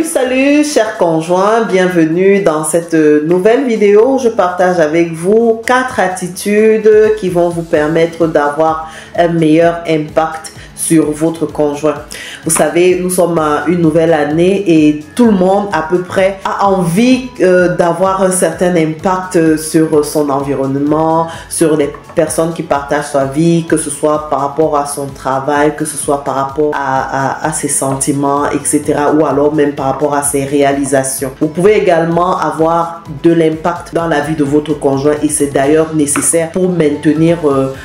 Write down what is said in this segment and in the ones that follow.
Salut chers conjoints, bienvenue dans cette nouvelle vidéo où je partage avec vous 4 attitudes qui vont vous permettre d'avoir un meilleur impact sur votre conjoint. Vous savez, nous sommes à une nouvelle année et tout le monde à peu près a envie d'avoir un certain impact sur son environnement, sur les personnes qui partagent sa vie, que ce soit par rapport à son travail, que ce soit par rapport à ses sentiments, etc. ou alors même par rapport à ses réalisations. Vous pouvez également avoir de l'impact dans la vie de votre conjoint et c'est d'ailleurs nécessaire pour maintenir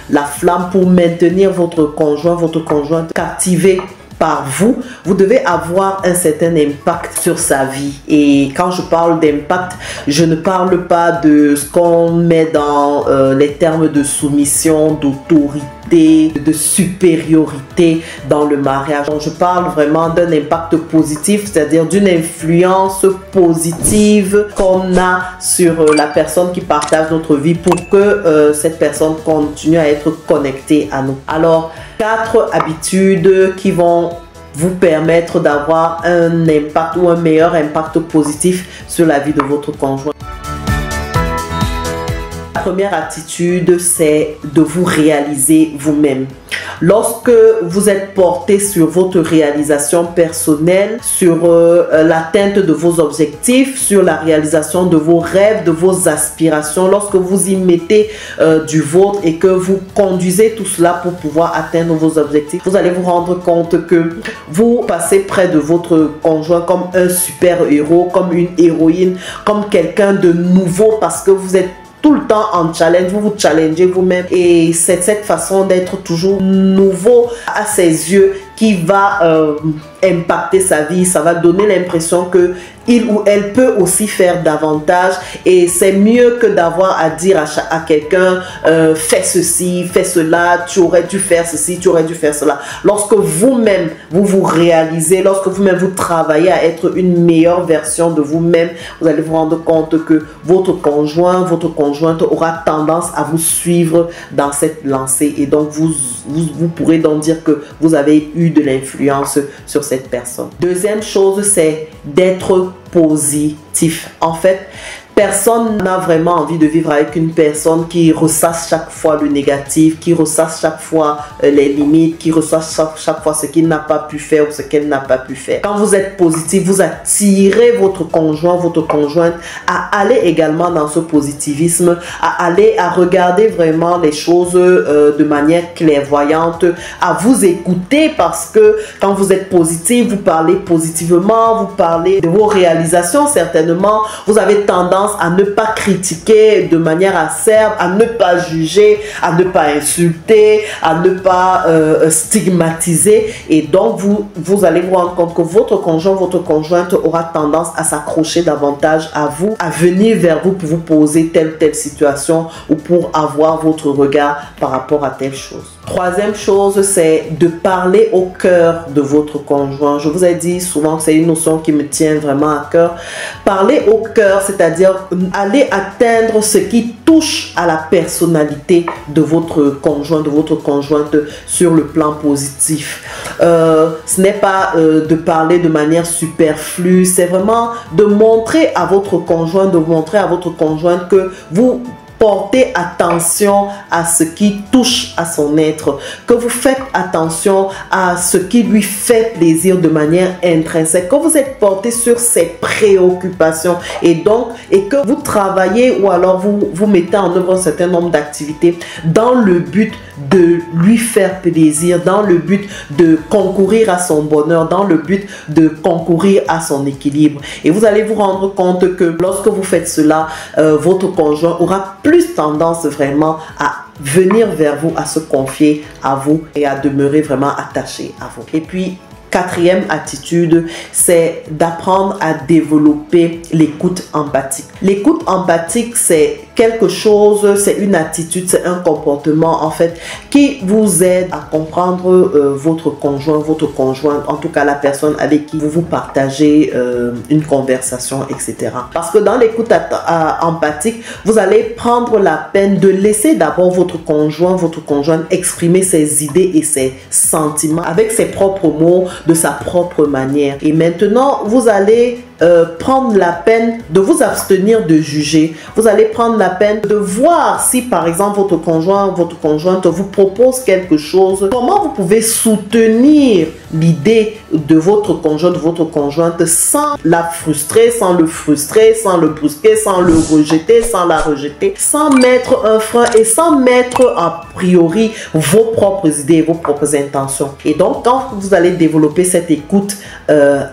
la flamme, pour maintenir votre conjoint, votre conjointe captivé par vous. Vous devez avoir un certain impact sur sa vie. Et quand je parle d'impact, je ne parle pas de ce qu'on met dans les termes de soumission, d'autorité, de supériorité dans le mariage. Donc, je parle vraiment d'un impact positif, c'est-à-dire d'une influence positive qu'on a sur la personne qui partage notre vie pour que cette personne continue à être connectée à nous. Alors, 4 habitudes qui vont vous permettre d'avoir un impact ou un meilleur impact positif sur la vie de votre conjoint. La première attitude, c'est de vous réaliser vous-même. Lorsque vous êtes porté sur votre réalisation personnelle, sur l'atteinte de vos objectifs, sur la réalisation de vos rêves, de vos aspirations, lorsque vous y mettez du vôtre et que vous conduisez tout cela pour pouvoir atteindre vos objectifs, vous allez vous rendre compte que vous passez près de votre conjoint comme un super-héros, comme une héroïne, comme quelqu'un de nouveau parce que vous êtes tout le temps en challenge, vous vous challengez vous-même et c'est cette façon d'être toujours nouveau à ses yeux qui va impacter sa vie. Ça va donner l'impression que il ou elle peut aussi faire davantage et c'est mieux que d'avoir à dire à quelqu'un fais ceci, fais cela, tu aurais dû faire ceci, tu aurais dû faire cela. Lorsque vous-même vous vous réalisez, lorsque vous-même vous travaillez à être une meilleure version de vous-même, vous allez vous rendre compte que votre conjoint, votre conjointe aura tendance à vous suivre dans cette lancée et donc vous pourrez donc dire que vous avez eu de l'influence sur cette personne. Deuxième chose, c'est d'être positif. En fait, personne n'a vraiment envie de vivre avec une personne qui ressasse chaque fois le négatif, qui ressasse chaque fois les limites, qui ressasse chaque fois ce qu'il n'a pas pu faire ou ce qu'elle n'a pas pu faire. Quand vous êtes positif, vous attirez votre conjoint, votre conjointe à aller également dans ce positivisme, à aller à regarder vraiment les choses de manière clairvoyante, à vous écouter parce que quand vous êtes positif, vous parlez positivement, vous parlez de vos réalisations certainement, vous avez tendance à ne pas critiquer de manière acerbe, à ne pas juger, à ne pas insulter, à ne pas stigmatiser et donc vous allez vous rendre compte que votre conjoint, votre conjointe aura tendance à s'accrocher davantage à vous, à venir vers vous pour vous poser telle situation ou pour avoir votre regard par rapport à telle chose. Troisième chose, c'est de parler au cœur de votre conjoint. Je vous ai dit souvent que c'est une notion qui me tient vraiment à cœur. Parler au cœur, c'est-à-dire aller atteindre ce qui touche à la personnalité de votre conjoint, de votre conjointe sur le plan positif. Ce n'est pas de parler de manière superflue, c'est vraiment de montrer à votre conjoint, de montrer à votre conjointe que vous portez attention à ce qui touche à son être, que vous faites attention à ce qui lui fait plaisir de manière intrinsèque, que vous êtes porté sur ses préoccupations et que vous travaillez ou alors vous mettez en œuvre un certain nombre d'activités dans le but de lui faire plaisir, dans le but de concourir à son bonheur, dans le but de concourir à son équilibre. Et vous allez vous rendre compte que lorsque vous faites cela, votre conjoint aura plus tendance vraiment à venir vers vous, à se confier à vous et à demeurer vraiment attaché à vous. Et puis, quatrième attitude, c'est d'apprendre à développer l'écoute empathique. L'écoute empathique, c'est quelque chose, c'est une attitude, c'est un comportement en fait qui vous aide à comprendre votre conjoint, votre conjointe, en tout cas la personne avec qui vous partagez une conversation, etc. Parce que dans l'écoute empathique, vous allez prendre la peine de laisser d'abord votre conjoint, votre conjointe exprimer ses idées et ses sentiments avec ses propres mots, de sa propre manière. Et maintenant, vous allez prendre la peine de vous abstenir de juger. Vous allez prendre la peine de voir si par exemple votre conjoint, votre conjointe vous propose quelque chose, comment vous pouvez soutenir l'idée de votre conjoint, de votre conjointe sans la frustrer, sans le frustrer, sans le brusquer, sans le rejeter, sans la rejeter, sans mettre un frein et sans mettre a priori vos propres idées, vos propres intentions. Et donc quand vous allez développer cette écoute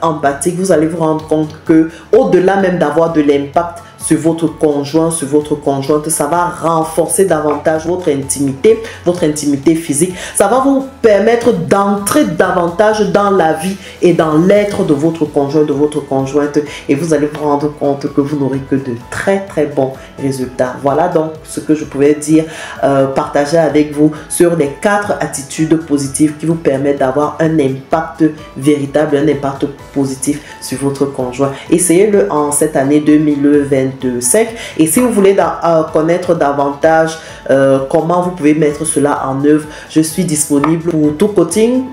empathique, vous allez vous rendre compte que au-delà même d'avoir de l'impact sur votre conjoint, sur votre conjointe, ça va renforcer davantage votre intimité physique. Ça va vous permettre d'entrer davantage dans la vie et dans l'être de votre conjoint, de votre conjointe. Et vous allez vous rendre compte que vous n'aurez que de très très bons résultats. Voilà donc ce que je pouvais dire, partager avec vous sur les 4 attitudes positives qui vous permettent d'avoir un impact véritable, un impact positif sur votre conjoint. Essayez-le en cette année 2025. Et si vous voulez connaître davantage comment vous pouvez mettre cela en œuvre, je suis disponible pour tout coaching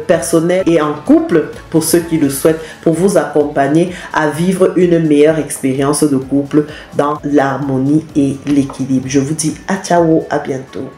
personnel et en couple pour ceux qui le souhaitent, pour vous accompagner à vivre une meilleure expérience de couple dans l'harmonie et l'équilibre. Je vous dis à ciao, à bientôt.